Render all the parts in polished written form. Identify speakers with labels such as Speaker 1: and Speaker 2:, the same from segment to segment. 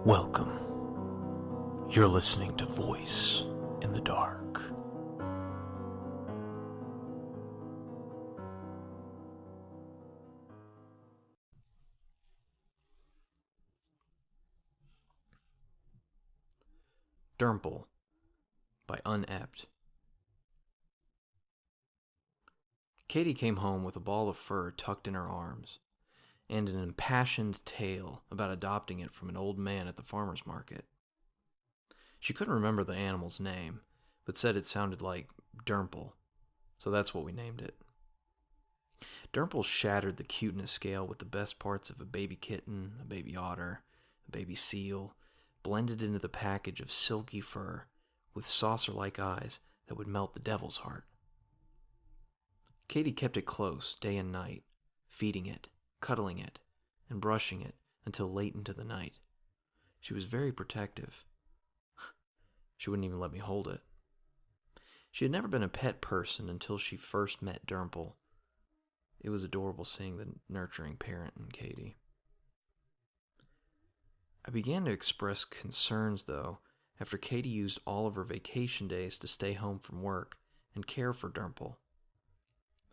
Speaker 1: Welcome. You're listening to Voice in the Dark. Durmple by Unept. Katie came home with a ball of fur tucked in her arms, and an impassioned tale about adopting it from an old man at the farmer's market. She couldn't remember the animal's name, but said it sounded like Durmple, so that's what we named it. Durmple shattered the cuteness scale with the best parts of a baby kitten, a baby otter, a baby seal, blended into the package of silky fur with saucer-like eyes that would melt the devil's heart. Katie kept it close day and night, feeding it, cuddling it, and brushing it until late into the night. She was very protective. She wouldn't even let me hold it. She had never been a pet person until she first met Durmple. It was adorable seeing the nurturing parent in Katie. I began to express concerns, though, after Katie used all of her vacation days to stay home from work and care for Durmple.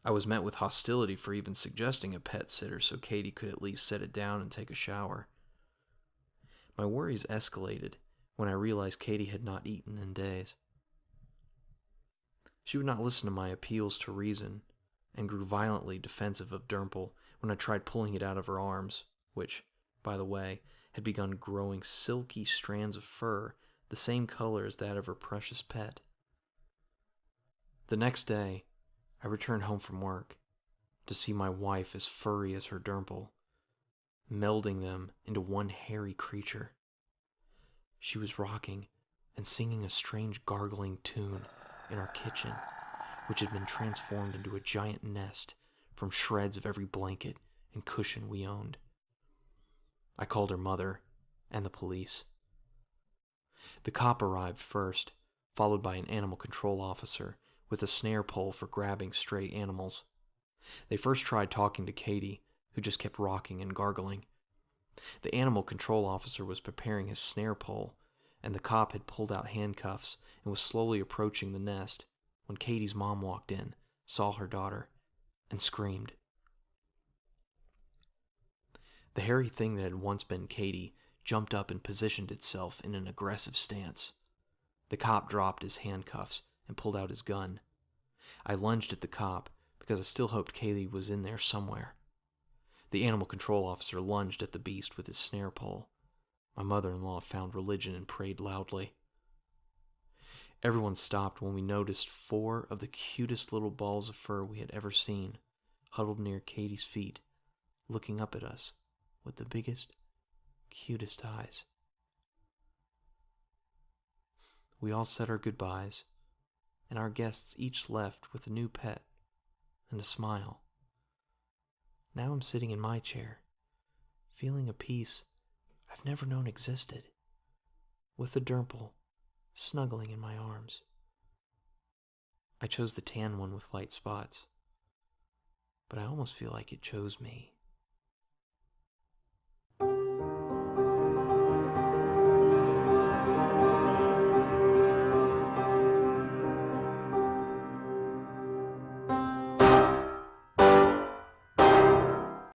Speaker 1: I was met with hostility for even suggesting a pet sitter so Katie could at least set it down and take a shower. My worries escalated when I realized Katie had not eaten in days. She would not listen to my appeals to reason and grew violently defensive of Durmple when I tried pulling it out of her arms, which, by the way, had begun growing silky strands of fur the same color as that of her precious pet. The next day, I returned home from work to see my wife as furry as her Durmple, melding them into one hairy creature. She was rocking and singing a strange gargling tune in our kitchen, which had been transformed into a giant nest from shreds of every blanket and cushion we owned. I called her mother and the police. The cop arrived first, followed by an animal control officer with a snare pole for grabbing stray animals. They first tried talking to Katie, who just kept rocking and gargling. The animal control officer was preparing his snare pole, and the cop had pulled out handcuffs and was slowly approaching the nest when Katie's mom walked in, saw her daughter, and screamed. The hairy thing that had once been Katie jumped up and positioned itself in an aggressive stance. The cop dropped his handcuffs and pulled out his gun. I lunged at the cop because I still hoped Katie was in there somewhere. The animal control officer lunged at the beast with his snare pole. My mother-in-law found religion and prayed loudly. Everyone stopped when we noticed 4 of the cutest little balls of fur we had ever seen, huddled near Katie's feet, looking up at us with the biggest, cutest eyes. We all said our goodbyes, and our guests each left with a new pet and a smile. Now I'm sitting in my chair, feeling a peace I've never known existed, with the Durmple snuggling in my arms. I chose the tan one with light spots, but I almost feel like it chose me.